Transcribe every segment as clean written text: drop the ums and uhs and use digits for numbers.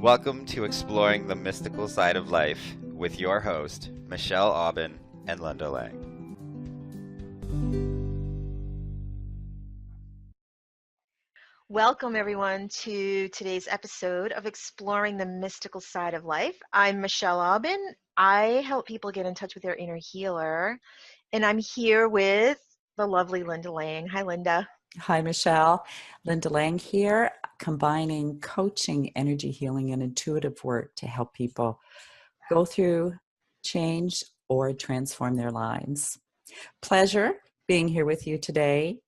Welcome to Exploring the Mystical Side of Life with your host, Michelle Aubin and Linda Lang. Welcome, everyone, to today's episode of Exploring the Mystical Side of Life. I'm Michelle Aubin. I help people get in touch with their inner healer, and I'm here with the lovely Linda Lang. Hi, Linda. Hi, Michelle. Linda Lang here, combining coaching, energy healing, and intuitive work to help people go through change or transform their lives. Pleasure being here with you today.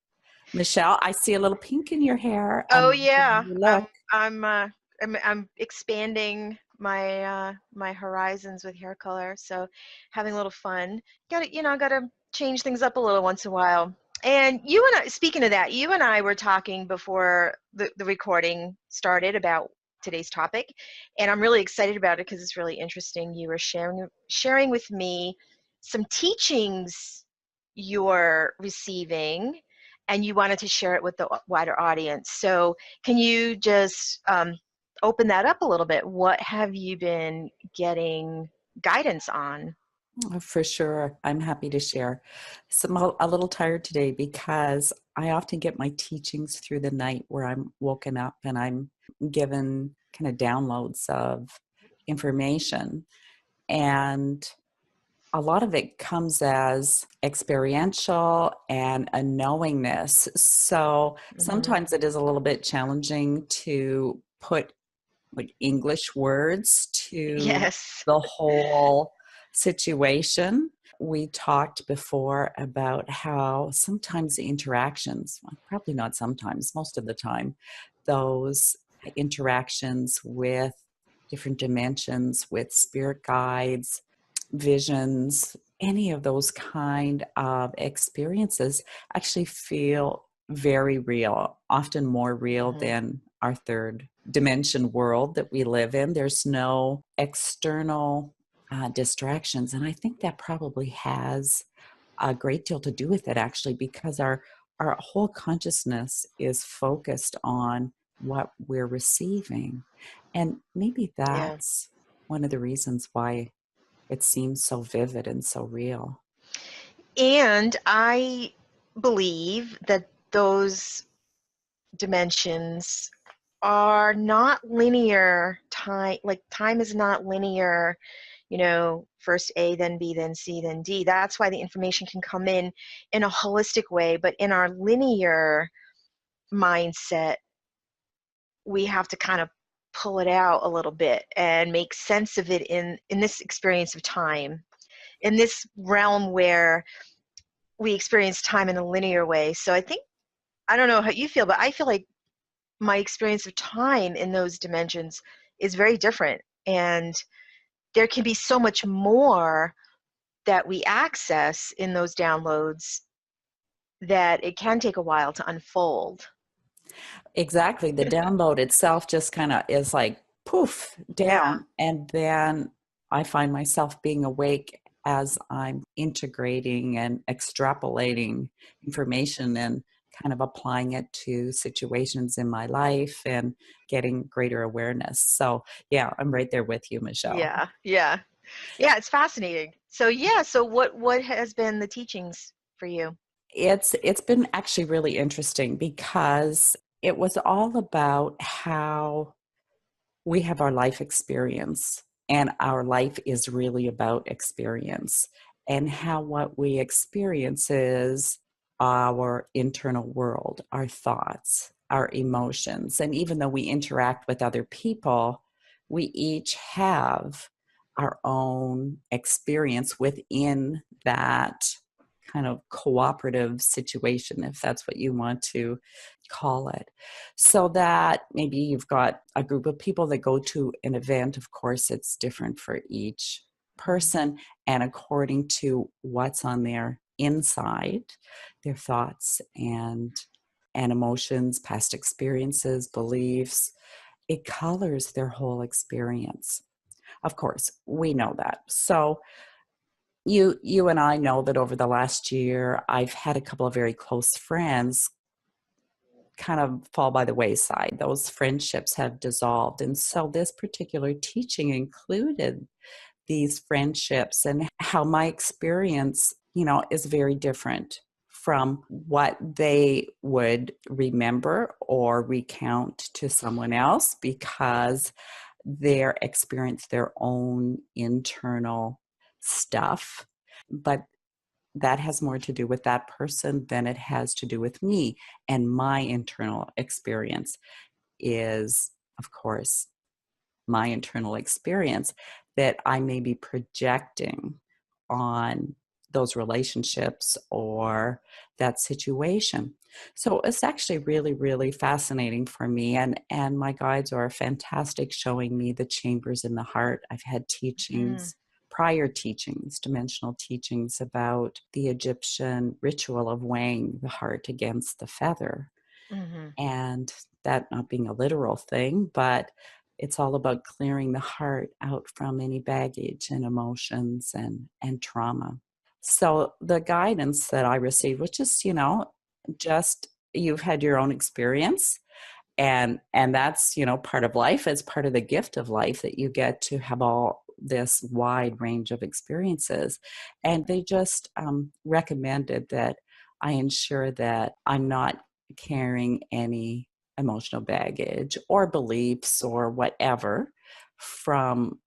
Michelle, I see a little pink in your hair. Oh yeah, Look. I'm expanding my horizons with hair color, so having a little fun. Gotta change things up a little once in a while. And you and I, speaking of that, you and I were talking before the recording started about today's topic, and I'm really excited about it because it's really interesting. You were sharing with me some teachings you're receiving, and you wanted to share it with the wider audience. So can you just open that up a little bit? What have you been getting guidance on? For sure. I'm happy to share. So I'm a little tired today because I often get my teachings through the night where I'm woken up and I'm given kind of downloads of information. And a lot of it comes as experiential and a knowingness. So sometimes it is a little bit challenging to put English words to Yes. the whole situation. We talked before about how sometimes the interactions, well, probably not sometimes, most of the time, those interactions with different dimensions, with spirit guides, visions, any of those kind of experiences actually feel very real, often more real than our third dimension world that we live in. There's no external distractions. And I think that probably has a great deal to do with it, actually, because our whole consciousness is focused on what we're receiving. And maybe that's one of the reasons why it seems so vivid and so real. And I believe that those dimensions are not linear time. Like time is not linear, first A, then B, then C, then D. That's why the information can come in a holistic way. But in our linear mindset, we have to kind of pull it out a little bit and make sense of it in this experience of time, in this realm where we experience time in a linear way. So I don't know how you feel, but I feel like my experience of time in those dimensions is very different. And there can be so much more that we access in those downloads that it can take a while to unfold. Exactly. The download itself just kind of is like poof down. Yeah. And then I find myself being awake as I'm integrating and extrapolating information and kind of applying it to situations in my life and getting greater awareness. So yeah, I'm right there with you, Michelle. Yeah, it's fascinating. So what has been the teachings for you? It's been actually really interesting because it was all about how we have our life experience, and our life is really about experience, and how what we experience is our internal world, our thoughts, our emotions. And even though we interact with other people, we each have our own experience within that kind of cooperative situation, if that's what you want to call it. So that maybe you've got a group of people that go to an event. Of course, it's different for each person and according to what's on their inside, their thoughts and emotions, past experiences, beliefs. It colors their whole experience. Of course, we know that. So you and I know that over the last year, I've had a couple of very close friends kind of fall by the wayside. Those friendships have dissolved. And so this particular teaching included these friendships and how my experience, is very different from what they would remember or recount to someone else, because they're experienced their own internal stuff. But that has more to do with that person than it has to do with me. And my internal experience is, of course, my internal experience that I may be projecting on those relationships or that situation. So it's actually really, really fascinating for me. And my guides are fantastic showing me the chambers in the heart. I've had Mm-hmm. prior teachings, dimensional teachings about the Egyptian ritual of weighing the heart against the feather. Mm-hmm. And that not being a literal thing, but it's all about clearing the heart out from any baggage and emotions and trauma. So the guidance that I received, which is, just you've had your own experience, and that's, part of life. It's part of the gift of life that you get to have all this wide range of experiences. And they just recommended that I ensure that I'm not carrying any emotional baggage or beliefs or whatever from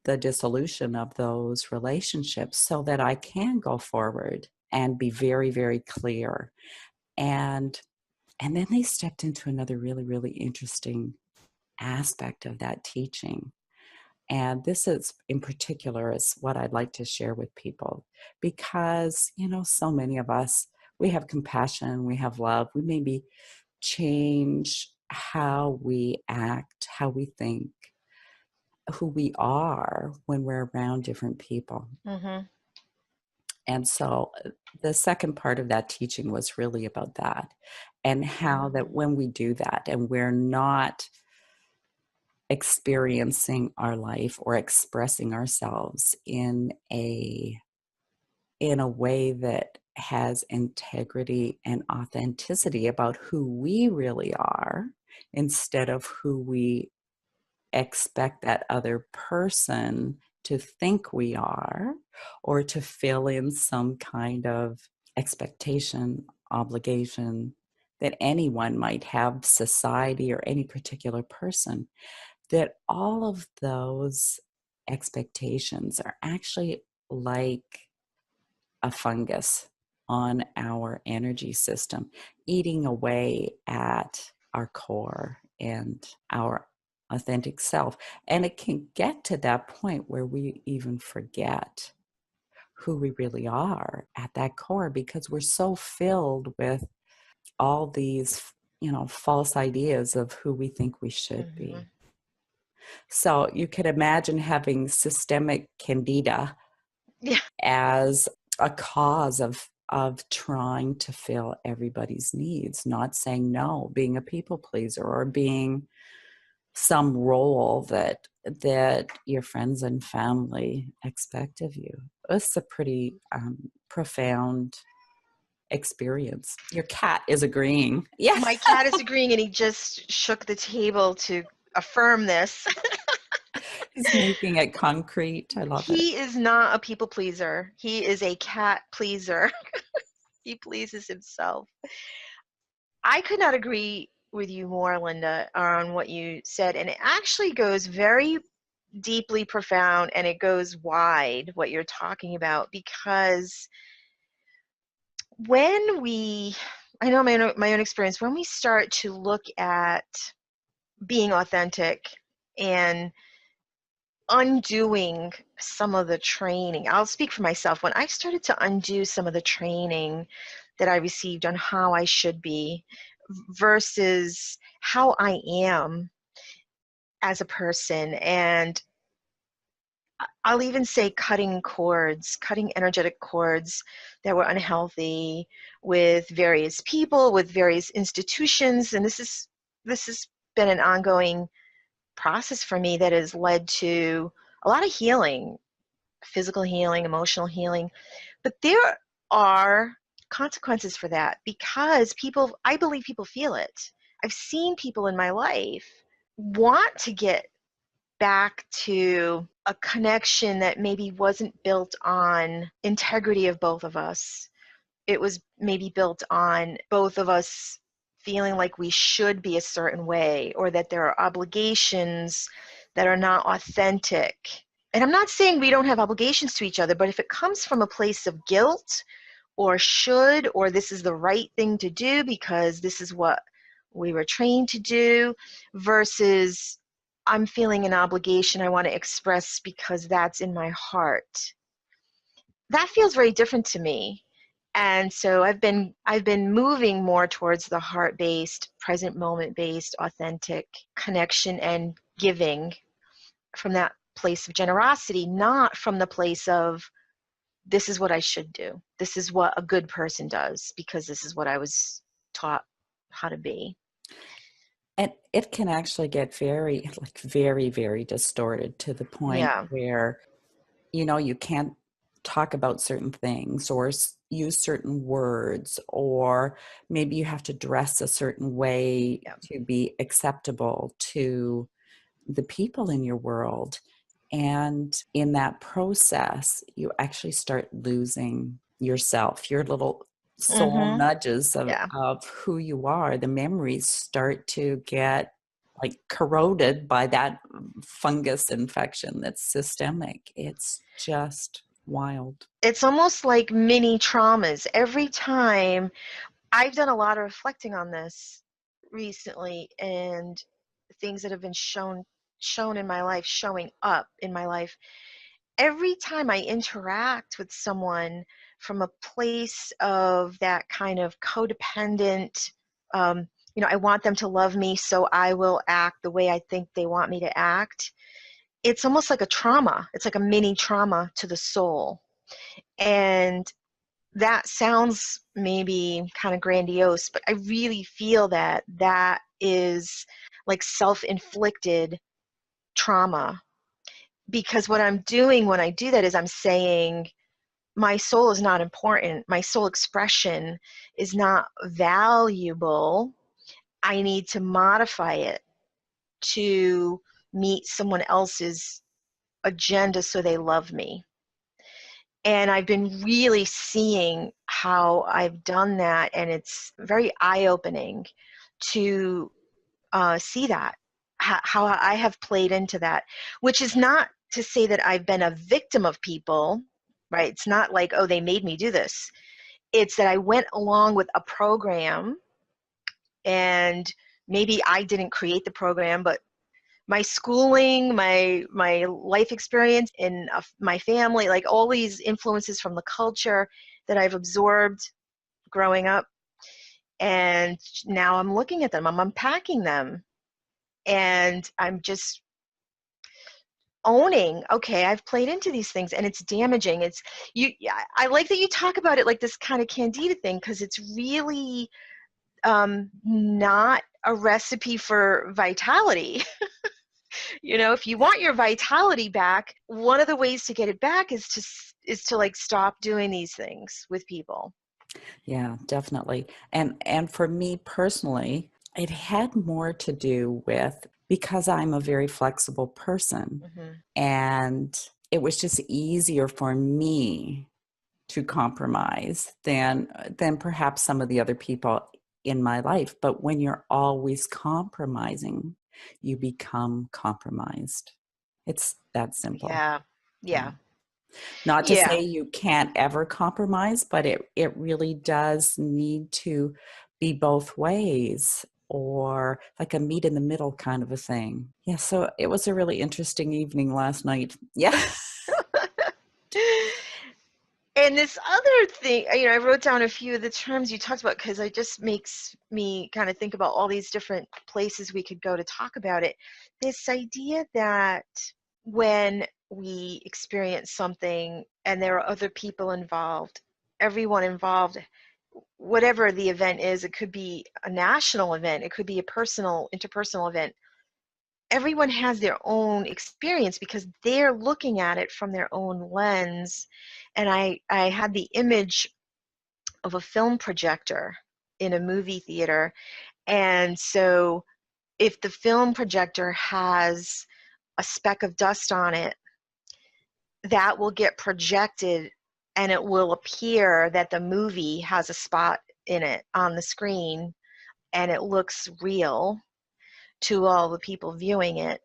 the dissolution of those relationships, so that I can go forward and be very, very clear. And then they stepped into another really, really interesting aspect of that teaching. And this is in particular is what I'd like to share with people, because, so many of us, we have compassion, we have love, we maybe change how we act, how we think, who we are when we're around different people. Mm-hmm. And so the second part of that teaching was really about that, and how that when we do that and we're not experiencing our life or expressing ourselves in a way that has integrity and authenticity about who we really are, instead of who we expect that other person to think we are, or to fill in some kind of expectation, obligation that anyone might have, society or any particular person, that all of those expectations are actually like a fungus on our energy system, eating away at our core and our authentic self. And it can get to that point where we even forget who we really are at that core, because we're so filled with all these, false ideas of who we think we should Mm-hmm. be. So you could imagine having systemic candida Yeah. as a cause of trying to fill everybody's needs, not saying no, being a people pleaser, or being some role that your friends and family expect of you. It's a pretty profound experience. Your cat is agreeing. Yeah. My cat is agreeing, and he just shook the table to affirm this. He's making it concrete. I love it. He is not a people pleaser. He is a cat pleaser. He pleases himself. I could not agree with you more, Linda, on what you said. And it actually goes very deeply profound, and it goes wide, what you're talking about, because when I know my own experience, when we start to look at being authentic and undoing some of the training, I'll speak for myself. When I started to undo some of the training that I received on how I should be versus how I am as a person, and I'll even say cutting energetic cords that were unhealthy with various people, with various institutions, and this has been an ongoing process for me that has led to a lot of healing, physical healing, emotional healing. But there are consequences for that, because people, I believe people feel it. I've seen people in my life want to get back to a connection that maybe wasn't built on integrity of both of us. It was maybe built on both of us feeling like we should be a certain way, or that there are obligations that are not authentic. And I'm not saying we don't have obligations to each other, but if it comes from a place of guilt or should, or this is the right thing to do because this is what we were trained to do, versus I'm feeling an obligation I want to express because that's in my heart, that feels very different to me. And so I've been moving more towards the heart-based, present moment-based, authentic connection and giving from that place of generosity, not from the place of this is what I should do. This is what a good person does because this is what I was taught how to be. And it can actually get very, like very, very distorted to the point Yeah. where, you can't talk about certain things or use certain words, or maybe you have to dress a certain way Yeah. to be acceptable to the people in your world. And in that process, you actually start losing yourself, your little soul Mm-hmm. nudges Yeah. of who you are. The memories start to get like corroded by that fungus infection that's systemic. It's just wild. It's almost like mini traumas. Every time, I've done a lot of reflecting on this recently, and things that have been shown in my life, showing up in my life. Every time I interact with someone from a place of that kind of codependent, I want them to love me, so I will act the way I think they want me to act. It's almost like a trauma. It's like a mini trauma to the soul. And that sounds maybe kind of grandiose, but I really feel that that is like self-inflicted trauma. Because what I'm doing when I do that is I'm saying, my soul is not important. My soul expression is not valuable. I need to modify it to meet someone else's agenda so they love me. And I've been really seeing how I've done that, and it's very eye-opening to see that, how I have played into that, which is not to say that I've been a victim of people, right? It's not like, oh, they made me do this. It's that I went along with a program, and maybe I didn't create the program, but my schooling, my life experience in my family, like all these influences from the culture that I've absorbed growing up, and now I'm looking at them, I'm unpacking them, and I'm just owning, okay, I've played into these things and it's damaging. It's you. I like that you talk about it like this kind of candida thing, because it's really not a recipe for vitality. If you want your vitality back, one of the ways to get it back is to like stop doing these things with people. Yeah, definitely. And for me personally, it had more to do with because I'm a very flexible person, Mm-hmm. and it was just easier for me to compromise than perhaps some of the other people in my life. But when you're always compromising, you become compromised. It's that simple. Yeah. Yeah. Yeah. Not to say Yeah. you can't ever compromise, but it really does need to be both ways, or like a meet in the middle kind of a thing. Yeah, so it was a really interesting evening last night. Yeah. And this other thing, I wrote down a few of the terms you talked about, because it just makes me kind of think about all these different places we could go to talk about it. This idea that when we experience something and there are other people involved, everyone involved, whatever the event is, it could be a national event, it could be a personal, interpersonal event. Everyone has their own experience because they're looking at it from their own lens. And I had the image of a film projector in a movie theater. And so if the film projector has a speck of dust on it, that will get projected and it will appear that the movie has a spot in it on the screen and it looks real to all the people viewing it.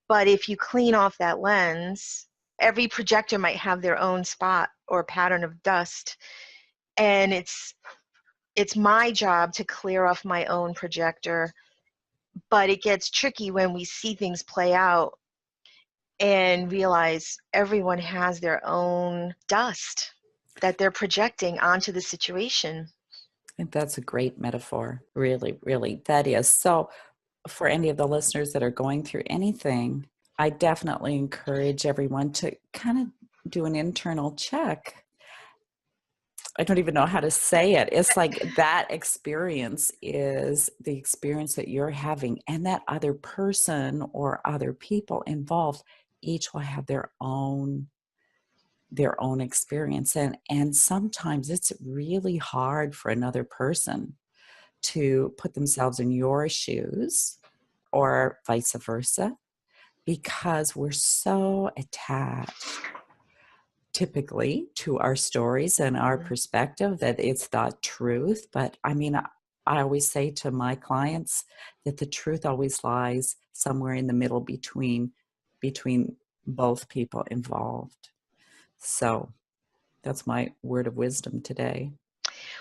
But if you clean off that lens, every projector might have their own spot or pattern of dust. And it's my job to clear off my own projector. But it gets tricky when we see things play out and realize everyone has their own dust that they're projecting onto the situation. And that's a great metaphor. Really, really, that is. So, for any of the listeners that are going through anything, I definitely encourage everyone to kind of do an internal check. I don't even know how to say it. It's like that experience is the experience that you're having, and that other person or other people involved each will have their own experience. And sometimes it's really hard for another person to put themselves in your shoes or vice versa, because we're so attached typically to our stories and our perspective that it's the truth. But I mean, I always say to my clients that the truth always lies somewhere in the middle between both people involved. So that's my word of wisdom today.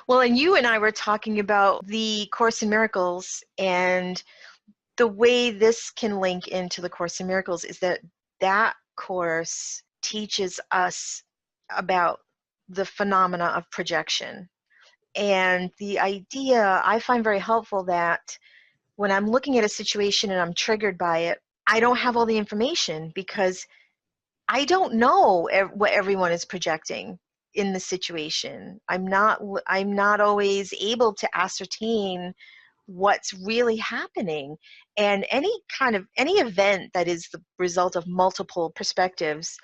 Well, and you and I were talking about the Course in Miracles, and the way this can link into the Course in Miracles is that that course teaches us about the phenomena of projection. And the idea I find very helpful that when I'm looking at a situation and I'm triggered by it, I don't have all the information because I don't know what everyone is projecting in the situation. I'm not always able to ascertain what's really happening. And any event that is the result of multiple perspectives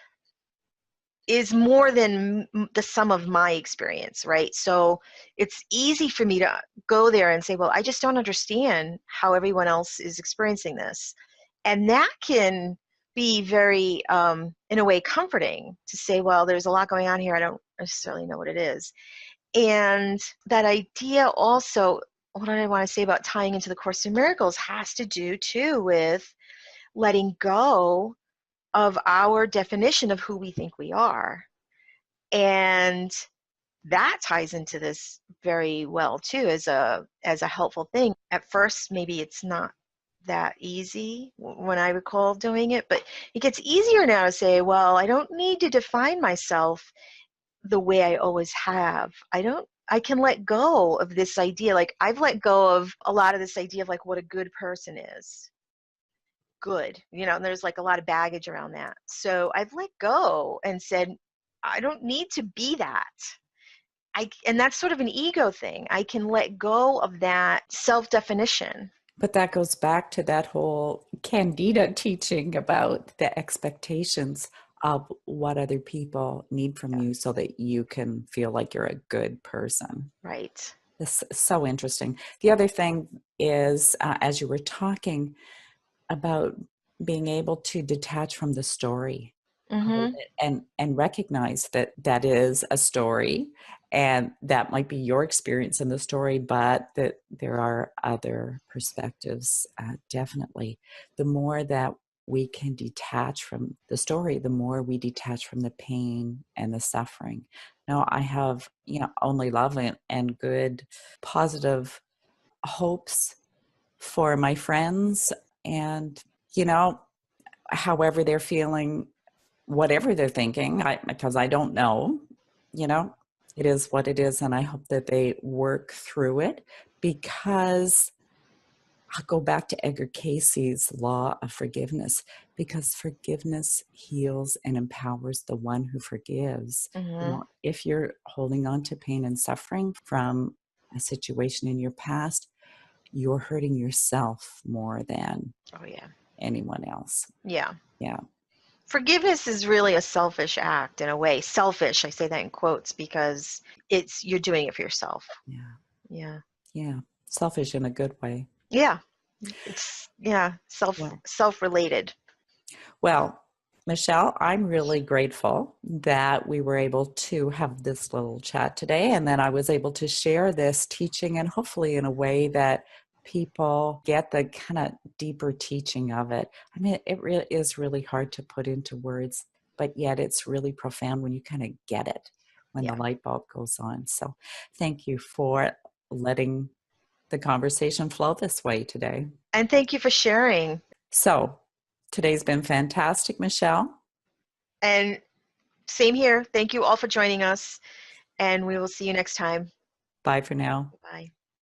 is more than the sum of my experience, right? So it's easy for me to go there and say, well, I just don't understand how everyone else is experiencing this. And that can be very, in a way, comforting to say, well, there's a lot going on here. I don't necessarily know what it is. And that idea also, what I want to say about tying into the Course in Miracles has to do too with letting go of our definition of who we think we are. And that ties into this very well too as a helpful thing. At first, maybe it's not that easy when I recall doing it, but it gets easier now to say, well, I don't need to define myself the way I always have. I can let go of this idea. Like I've let go of a lot of this idea of like what a good person is. Good, and there's like a lot of baggage around that. So I've let go and said, I don't need to be that. And that's sort of an ego thing. I can let go of that self-definition. But that goes back to that whole Candida teaching about the expectations of what other people need from you so that you can feel like you're a good person. Right. This is so interesting. The other thing is, as you were talking about being able to detach from the story, Mm-hmm. and recognize that that is a story and that might be your experience in the story, but that there are other perspectives. Definitely. The more that we can detach from the story, the more we detach from the pain and the suffering. Now, I have, only love and good, positive hopes for my friends, and, however they're feeling, whatever they're thinking, because I don't know, it is what it is. And I hope that they work through it, because I'll go back to Edgar Casey's law of forgiveness, because forgiveness heals and empowers the one who forgives. Mm-hmm. If you're holding on to pain and suffering from a situation in your past, you're hurting yourself more than Oh yeah. anyone else. Yeah. Yeah. Forgiveness is really a selfish act in a way. Selfish, I say that in quotes because you're doing it for yourself. Yeah. Yeah. Yeah. Selfish in a good way. Yeah. It's Well, self-related. well, Michelle, I'm really grateful that we were able to have this little chat today, and that I was able to share this teaching, and hopefully in a way that people get the kind of deeper teaching of it. I mean, it really is really hard to put into words, but yet it's really profound when you kind of get it, when the Yeah. light bulb goes on. So thank you for letting the conversation flow this way today. And thank you for sharing. So today's been fantastic, Michelle. And same here. Thank you all for joining us, and we will see you next time. Bye for now. Bye.